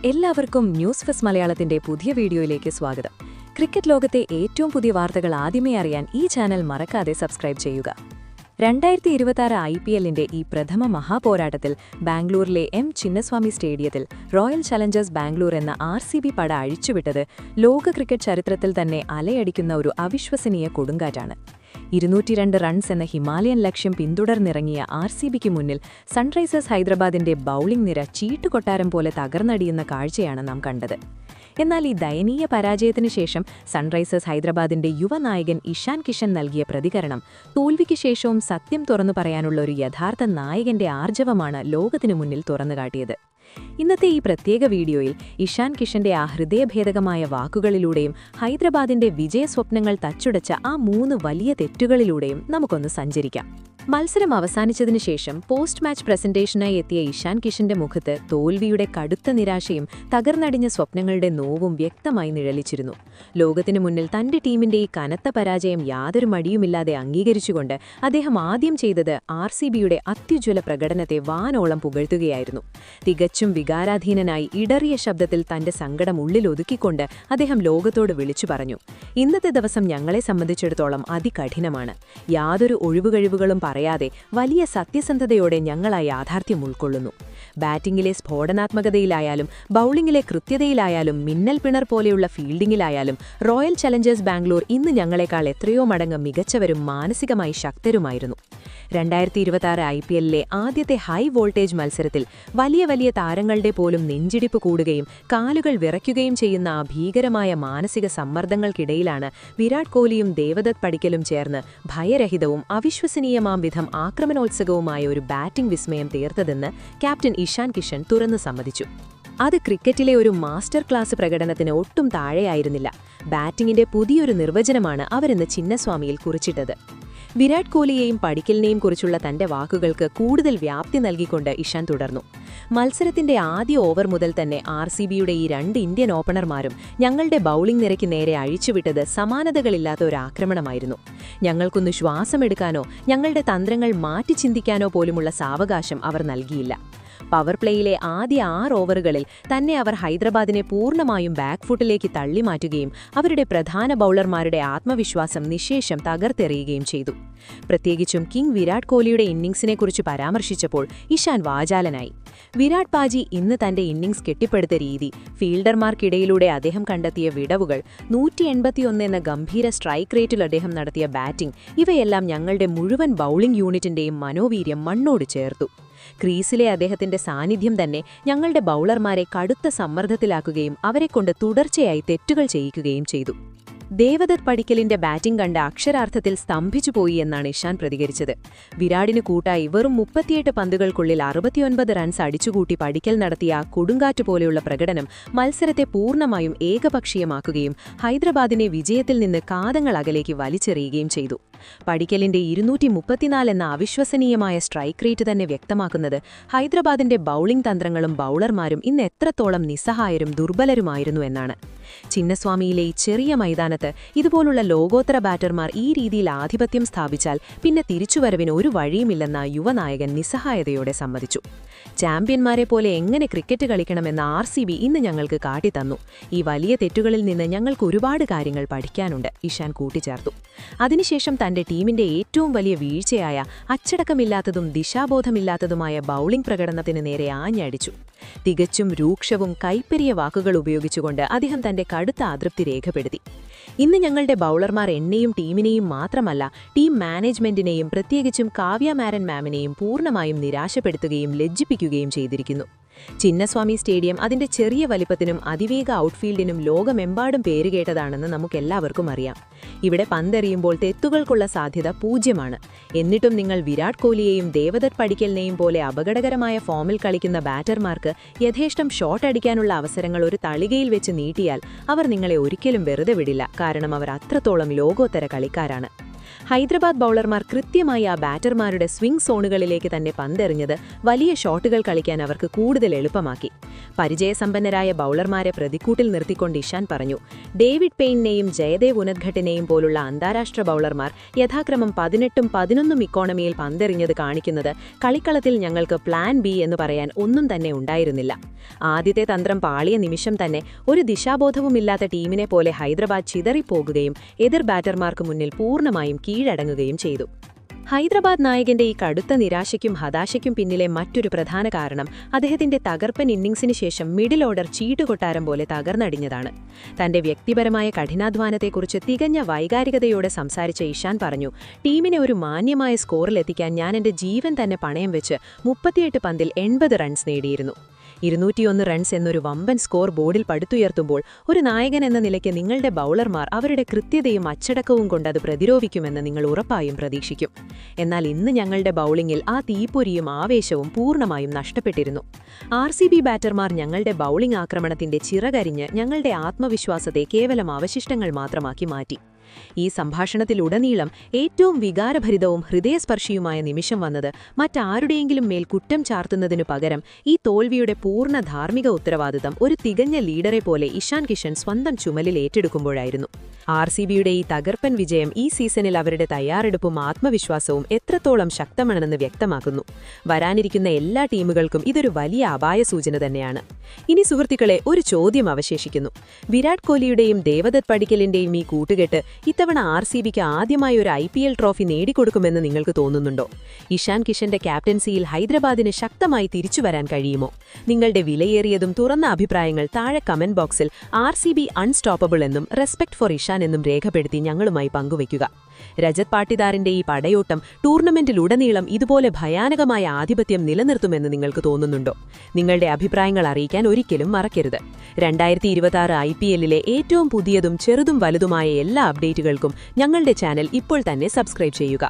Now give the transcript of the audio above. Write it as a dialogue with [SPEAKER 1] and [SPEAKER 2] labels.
[SPEAKER 1] എല്ലാവർക്കും news first മലയാളത്തിന്റെ പുതിയ വീഡിയോയിലേക്ക് സ്വാഗതം. ക്രിക്കറ്റ് ലോകത്തെ ഏറ്റവും പുതിയ വാർത്തകൾ ആദ്യമേ അറിയാൻ ഈ ചാനൽ മറക്കാതെ സബ്സ്ക്രൈബ് ചെയ്യുക. 2026 IPLന്റെ ഈ പ്രഥമ മഹാപോരാട്ടത്തിൽ ബാംഗ്ലൂരിലെ എം ചിന്നസ്വാമി സ്റ്റേഡിയത്തിൽ റോയൽ ചലഞ്ചേഴ്സ് ബാംഗ്ലൂർ എന്ന RCB പട അഴിച്ചുവിട്ടത് ലോക ക്രിക്കറ്റ് ചരിത്രത്തിൽ തന്നെ അലയടിക്കുന്ന ഒരു അവിശ്വസനീയ കൊടുങ്കാറ്റാണ്. 202 റൺസ് എന്ന ഹിമാലയൻ ലക്ഷ്യം പിന്തുടർന്നിറങ്ങിയ RCBക്ക് മുന്നിൽ സൺറൈസേഴ്സ് ഹൈദരാബാദിന്റെ ബൌളിംഗ് നിര ചീട്ടുകൊട്ടാരം പോലെ തകർന്നടിയുന്ന കാഴ്ചയാണ് നാം കണ്ടത്. എന്നാൽ ഈ ദയനീയ പരാജയത്തിനു ശേഷം സൺറൈസേഴ്സ് ഹൈദരാബാദിന്റെ യുവനായകൻ ഇഷാൻ കിഷൻ നൽകിയ പ്രതികരണം തോൽവിക്ക് ശേഷവും സത്യം തുറന്നു പറയാനുള്ള ഒരു യഥാർത്ഥ നായകന്റെ ആർജവമാണ് ലോകത്തിനു മുന്നിൽ തുറന്നുകാട്ടിയത്. ഇന്നത്തെ ഈ പ്രത്യേക വീഡിയോയിൽ ഇഷാൻ കിഷന്റെ ആ ഹൃദയഭേദകമായ വാക്കുകളിലൂടെയും ഹൈദരാബാദിന്റെ വിജയസ്വപ്നങ്ങൾ തച്ചുടച്ച ആ 3 വലിയ തെറ്റുകളിലൂടെയും നമുക്കൊന്ന് സഞ്ചരിക്കാം. മത്സരം അവസാനിച്ചതിനു ശേഷം പോസ്റ്റ് മാച്ച് പ്രസന്റേഷനായി എത്തിയ ഇഷാൻ കിഷന്റെ മുഖത്ത് തോൽവിയുടെ കടുത്ത നിരാശയും തകർന്നടിഞ്ഞ സ്വപ്നങ്ങളുടെ നോവും വ്യക്തമായി നിഴലിച്ചിരുന്നു. ലോകത്തിനു മുന്നിൽ തന്റെ ടീമിന്റെ ഈ കനത്ത പരാജയം യാതൊരു മടിയുമില്ലാതെ അംഗീകരിച്ചുകൊണ്ട് അദ്ദേഹം ആദ്യം ചെയ്തത് RCBയുടെ അത്യുജ്വല പ്രകടനത്തെ വാനോളം പുകഴ്ത്തുകയായിരുന്നു. തികച്ചും വികാരാധീനനായി ഇടറിയ ശബ്ദത്തിൽ തന്റെ സങ്കടം ഉള്ളിലൊതുക്കിക്കൊണ്ട് അദ്ദേഹം ലോകത്തോട് വിളിച്ചു പറഞ്ഞു, ഇന്നത്തെ ദിവസം ഞങ്ങളെ സംബന്ധിച്ചിടത്തോളം അതികഠിനമാണ്. യാതൊരു ഒഴിവുകഴിവുകളും പറയാതെ വലിയ സത്യസന്ധതയോടെ ഞങ്ങൾ ആ യാഥാർത്ഥ്യം ഉൾക്കൊള്ളുന്നു. ബാറ്റിംഗിലെ സ്ഫോടനാത്മകതയിലായാലും ബൌളിംഗിലെ കൃത്യതയിലായാലും മിന്നൽ പിണർ പോലെയുള്ള ഫീൽഡിംഗിലായാലും റോയൽ ചലഞ്ചേഴ്സ് ബാംഗ്ലൂർ ഇന്ന് ഞങ്ങളെക്കാൾ എത്രയോ മടങ്ങ് മികച്ചവരും മാനസികമായി ശക്തരുമായിരുന്നു. 2026 IPLലെ ആദ്യത്തെ ഹൈ വോൾട്ടേജ് മത്സരത്തിൽ വലിയ താരങ്ങളുടെ പോലും നെഞ്ചിടിപ്പ് കൂടുകയും കാലുകൾ വിറയ്ക്കുകയും ചെയ്യുന്ന ആ ഭീകരമായ മാനസിക സമ്മർദ്ദങ്ങൾക്കിടയിലാണ് വിരാട് കോഹ്ലിയും ദേവദത്ത് പടിക്കലും ചേർന്ന് ഭയരഹിതവും അവിശ്വസനീയമാം വിധം ആക്രമണോത്സുകവുമായ ഒരു ബാറ്റിംഗ് വിസ്മയം തീർത്തതെന്ന് ക്യാപ്റ്റൻ ഇഷാൻ കിഷൻ തുറന്നു സമ്മതിച്ചു. അത് ക്രിക്കറ്റിലെ ഒരു മാസ്റ്റർ ക്ലാസ് പ്രകടനത്തിന് ഒട്ടും താഴെയായിരുന്നില്ല. ബാറ്റിംഗിന്റെ പുതിയൊരു നിർവചനമാണ് അവരെന്ന് ചിന്നസ്വാമിയിൽ കുറിച്ചിട്ടത്. വിരാട് കോഹ്ലിയെയും പടിക്കലിനെയും കുറിച്ചുള്ള തന്റെ വാക്കുകൾക്ക് കൂടുതൽ വ്യാപ്തി നൽകിക്കൊണ്ട് ഇഷാൻ തുടർന്നു. മത്സരത്തിന്റെ ആദ്യ ഓവർ മുതൽ തന്നെ RCBയുടെ ഈ 2 ഇന്ത്യൻ ഓപ്പണർമാരും ഞങ്ങളുടെ ബൌളിംഗ് നിരയ്ക്ക് നേരെ അഴിച്ചുവിട്ടത് സമാനതകളില്ലാത്ത ഒരു ആക്രമണമായിരുന്നു. ഞങ്ങൾക്കൊന്ന് ശ്വാസമെടുക്കാനോ ഞങ്ങളുടെ തന്ത്രങ്ങൾ മാറ്റി ചിന്തിക്കാനോ പോലുമുള്ള സാവകാശം അവർ നൽകിയില്ല. പവർ പ്ലേയിലെ ആദ്യ 6 ഓവറുകളിൽ തന്നെ അവർ ഹൈദരാബാദിനെ പൂർണ്ണമായും ബാക്ക്ഫുട്ടിലേക്ക് തള്ളിമാറ്റുകയും അവരുടെ പ്രധാന ബൌളർമാരുടെ ആത്മവിശ്വാസം നിശേഷം തകർത്തെറിയുകയും ചെയ്തു. പ്രത്യേകിച്ചും കിങ് വിരാട് കോഹ്ലിയുടെ ഇന്നിംഗ്സിനെക്കുറിച്ച് പരാമർശിച്ചപ്പോൾ ഇഷാൻ വാചാലനായി. വിരാട് പാജി ഇന്ന് തന്റെ ഇന്നിംഗ്സ് കെട്ടിപ്പടുത്ത രീതി, ഫീൽഡർമാർക്കിടയിലൂടെ അദ്ദേഹം കണ്ടെത്തിയ വിടവുകൾ, 181 എന്ന ഗംഭീര സ്ട്രൈക്ക് റേറ്റിൽ അദ്ദേഹം നടത്തിയ ബാറ്റിംഗ്, ഇവയെല്ലാം ഞങ്ങളുടെ മുഴുവൻ ബൌളിംഗ് യൂണിറ്റിന്റെയും മനോവീര്യം മണ്ണോട് ചേർത്തു. ക്രീസിലെ അദ്ദേഹത്തിന്റെ സാന്നിധ്യം തന്നെ ഞങ്ങളുടെ ബൌളർമാരെ കടുത്ത സമ്മർദ്ദത്തിലാക്കുകയും അവരെക്കൊണ്ട് തുടർച്ചയായി തെറ്റുകൾ ചെയ്യിക്കുകയും ചെയ്തു. ദേവദത്ത് പടിക്കലിന്റെ ബാറ്റിംഗ് കണ്ട് അക്ഷരാർത്ഥത്തിൽ സ്തംഭിച്ചുപോയി എന്നാണ് ഇഷാൻ പ്രതികരിച്ചത്. വിരാടിന് കൂട്ടായി വെറും 38 പന്തുകൾക്കുള്ളിൽ 69 റൺസ് അടിച്ചുകൂട്ടി പടിക്കൽ നടത്തിയ ആ കൊടുങ്കാറ്റ് പോലെയുള്ള പ്രകടനം മത്സരത്തെ പൂർണ്ണമായും ഏകപക്ഷീയമാക്കുകയും ഹൈദരാബാദിനെ വിജയത്തിൽ നിന്ന് കാതങ്ങൾ അകലേക്ക് വലിച്ചെറിയുകയും ചെയ്തു. പടിക്കലിന്റെ 234 എന്ന അവിശ്വസനീയമായ സ്ട്രൈക്ക് റേറ്റ് തന്നെ വ്യക്തമാക്കുന്നത് ഹൈദരാബാദിന്റെ ബൌളിംഗ് തന്ത്രങ്ങളും ബൌളർമാരും ഇന്ന് എത്രത്തോളം നിസ്സഹായരും ദുർബലരുമായിരുന്നു എന്നാണ്. ചിന്നസ്വാമിയിലെ ഈ ചെറിയ മൈതാനത്ത് ഇതുപോലുള്ള ലോകോത്തര ബാറ്റർമാർ ഈ രീതിയിൽ ആധിപത്യം സ്ഥാപിച്ചാൽ പിന്നെ തിരിച്ചുവരവിന് ഒരു വഴിയുമില്ലെന്ന യുവനായകൻ നിസ്സഹായതയോടെ സമ്മതിച്ചു. ചാമ്പ്യന്മാരെ പോലെ എങ്ങനെ ക്രിക്കറ്റ് കളിക്കണമെന്ന RCB ഇന്ന് ഞങ്ങൾക്ക് കാട്ടിത്തന്നു. ഈ വലിയ തെറ്റുകളിൽ നിന്ന് ഞങ്ങൾക്ക് ഒരുപാട് കാര്യങ്ങൾ പഠിക്കാനുണ്ട്, ഇഷാൻ കൂട്ടിച്ചേർത്തു. അതിനുശേഷം തന്റെ ടീമിന്റെ ഏറ്റവും വലിയ വീഴ്ചയായ അച്ചടക്കമില്ലാത്തതും ദിശാബോധമില്ലാത്തതുമായ ബൌളിംഗ് പ്രകടനത്തിന് നേരെ ആഞ്ഞടിച്ചു. തികച്ചും രൂക്ഷവും കൈപ്പെരിയ വാക്കുകൾ ഉപയോഗിച്ചുകൊണ്ട് അദ്ദേഹം തന്റെ കടുത്ത അതൃപ്തി രേഖപ്പെടുത്തി. ഇന്ന് ഞങ്ങളുടെ ബൌളർമാർ എന്നെയും ടീമിനെയും മാത്രമല്ല ടീം മാനേജ്മെന്റിനെയും പ്രത്യേകിച്ചും കാവ്യ മാരൻ മാമിനെയും പൂർണ്ണമായും നിരാശപ്പെടുത്തുകയും ലജ്ജിപ്പിക്കുകയും ചെയ്തിരിക്കുന്നു. ചിന്നസ്വാമി സ്റ്റേഡിയം അതിന്റെ ചെറിയ വലിപ്പത്തിനും അതിവേഗ ഔട്ട്ഫീൽഡിനും ലോകമെമ്പാടും പേരുകേട്ടതാണെന്ന് നമുക്കെല്ലാവർക്കും അറിയാം. ഇവിടെ പന്തെറിയുമ്പോൾ തെറ്റുകൾക്കുള്ള സാധ്യത 0ആണ്. എന്നിട്ടും നിങ്ങൾ വിരാട് കോഹ്ലിയെയും ദേവദത്ത് പടിക്കലിനെയും പോലെ അപകടകരമായ ഫോമിൽ കളിക്കുന്ന ബാറ്റർമാർക്ക് യഥേഷ്ടം ഷോട്ട് അടിക്കാനുള്ള അവസരങ്ങൾ ഒരു തളികയിൽ വെച്ച് നീട്ടിയാൽ അവർ നിങ്ങളെ ഒരിക്കലും വെറുതെ വിടില്ല. കാരണം അവർ അത്രത്തോളം ലോകോത്തര കളിക്കാരാണ്. ഹൈദരാബാദ് ബൌളർമാർ കൃത്യമായി ആ ബാറ്റർമാരുടെ സ്വിംഗ് സോണുകളിലേക്ക് തന്നെ പന്തെറിഞ്ഞത് വലിയ ഷോട്ടുകൾ കളിക്കാൻ അവർക്ക് കൂടുതൽ എളുപ്പമാക്കി. പരിചയസമ്പന്നരായ ബൌളർമാരെ പ്രതിക്കൂട്ടിൽ നിർത്തിക്കൊണ്ട് ഇഷാൻ പറഞ്ഞു, ഡേവിഡ് പെയിനെയും ജയദേവ് ഉനദ്ഘട്ടിനെയും പോലുള്ള അന്താരാഷ്ട്ര ബൌളർമാർ യഥാക്രമം 18ഉം 11ഉം ഇക്കോണമിയിൽ പന്തെറിഞ്ഞത് കാണിക്കുന്നത് കളിക്കളത്തിൽ ഞങ്ങൾക്ക് പ്ലാൻ ബി എന്ന് പറയാൻ ഒന്നും തന്നെ ഉണ്ടായിരുന്നില്ല. ആദ്യത്തെ തന്ത്രം പാളിയ നിമിഷം തന്നെ ഒരു ദിശാബോധവുമില്ലാത്ത ടീമിനെ പോലെ ഹൈദരാബാദ് ചിതറിപ്പോകുകയും എതിർ ബാറ്റർമാർക്ക് മുന്നിൽ പൂർണ്ണമായും കീഴടങ്ങുകയും ചെയ്തു. ഹൈദരാബാദ് നായകന്റെ ഈ കടുത്ത നിരാശയ്ക്കും ഹതാശയ്ക്കും പിന്നിലെ മറ്റൊരു പ്രധാന കാരണം അദ്ദേഹത്തിന്റെ തകർപ്പൻ ഇന്നിംഗ്സിന് ശേഷം മിഡിൽ ഓർഡർ ചീട്ടുകൊട്ടാരം പോലെ തകർന്നടിഞ്ഞതാണ്. തന്റെ വ്യക്തിപരമായ കഠിനാധ്വാനത്തെക്കുറിച്ച് തികഞ്ഞ വൈകാരികതയോടെ സംസാരിച്ച ഇഷാൻ പറഞ്ഞു, ടീമിനെ ഒരു മാന്യമായ സ്കോറിലെത്തിക്കാൻ ഞാൻ എന്റെ ജീവൻ തന്നെ പണയം വെച്ച് 38 പന്തിൽ 80 റൺസ് നേടിയിരുന്നു. 201 റൺസ് എന്നൊരു വമ്പൻ സ്കോർ ബോർഡിൽ പടുത്തുയർത്തുമ്പോൾ ഒരു നായകൻ എന്ന നിലയ്ക്ക് നിങ്ങളുടെ ബൌളർമാർ അവരുടെ കൃത്യതയും അച്ചടക്കവും കൊണ്ട് അത് പ്രതിരോധിക്കുമെന്ന് നിങ്ങൾ ഉറപ്പായും പ്രതീക്ഷിക്കും. എന്നാൽ ഇന്ന് ഞങ്ങളുടെ ബൌളിംഗിൽ ആ തീപ്പൊരിയും ആവേശവും പൂർണ്ണമായും നഷ്ടപ്പെട്ടിരുന്നു. RCB ബാറ്റർമാർ ഞങ്ങളുടെ ബൌളിംഗ് ആക്രമണത്തിന്റെ ചിറകരിഞ്ഞ് ഞങ്ങളുടെ ആത്മവിശ്വാസത്തെ കേവലം അവശിഷ്ടങ്ങൾ മാത്രമാക്കി മാറ്റി. ഈ സംഭാഷണത്തിലുടനീളം ഏറ്റവും വികാരഭരിതവും ഹൃദയസ്പർശിയുമായ നിമിഷം വന്നത് മറ്റാരുടെയെങ്കിലും മേൽ കുറ്റം ചാർത്തുന്നതിനു പകരം ഈ തോൽവിയുടെ പൂർണ്ണ ധാർമ്മിക ഉത്തരവാദിത്തം ഒരു തികഞ്ഞ ലീഡറെ പോലെ ഇഷാൻ കിഷൻ സ്വന്തം ചുമലിൽ ഏറ്റെടുക്കുമ്പോഴായിരുന്നു. RCBയുടെ ഈ തകർപ്പൻ വിജയം ഈ സീസണിൽ അവരുടെ തയ്യാറെടുപ്പും ആത്മവിശ്വാസവും എത്രത്തോളം ശക്തമാണെന്ന് വ്യക്തമാക്കുന്നു. വരാനിരിക്കുന്ന എല്ലാ ടീമുകൾക്കും ഇതൊരു വലിയ അപായ സൂചന തന്നെയാണ്. ഇനി സുഹൃത്തുക്കളെ, ഒരു ചോദ്യം അവശേഷിക്കുന്നു. വിരാട് കോഹ്ലിയുടെയും ദേവദത്ത് പടിക്കലിന്റെയും ഈ കൂട്ടുകെട്ട് ഇത്തവണ RCBക്ക് ആദ്യമായി ഒരു IPL ട്രോഫി നേടിക്കൊടുക്കുമെന്ന് നിങ്ങൾക്ക് തോന്നുന്നുണ്ടോ? ഇഷാൻ കിഷന്റെ ക്യാപ്റ്റൻസിയിൽ ഹൈദരാബാദിന് ശക്തമായി തിരിച്ചുവരാൻ കഴിയുമോ? നിങ്ങളുടെ വിലയേറിയതും തുറന്ന അഭിപ്രായങ്ങൾ താഴെ കമന്റ് ബോക്സിൽ RCB അൺസ്റ്റോപ്പബിൾ എന്നും റെസ്പെക്ട് ഫോർ ഇഷാൻ എന്നും രേഖപ്പെടുത്തി ഞങ്ങളുമായി പങ്കുവയ്ക്കുക. രജത് പാട്ടിദാറിന്റെ ഈ പടയോട്ടം ടൂർണമെന്റിലുടനീളം ഇതുപോലെ ഭയാനകമായ ആധിപത്യം നിലനിർത്തുമെന്ന് നിങ്ങൾക്ക് തോന്നുന്നുണ്ടോ? നിങ്ങളുടെ അഭിപ്രായങ്ങൾ അറിയിക്കാൻ ഒരിക്കലും മറക്കരുത്. 2026 IPLലെ ഏറ്റവും പുതിയതും ചെറുതും വലുതുമായ എല്ലാ അപ്ഡേറ്റുകൾക്കും ഞങ്ങളുടെ ചാനൽ ഇപ്പോൾ തന്നെ സബ്സ്ക്രൈബ് ചെയ്യുക.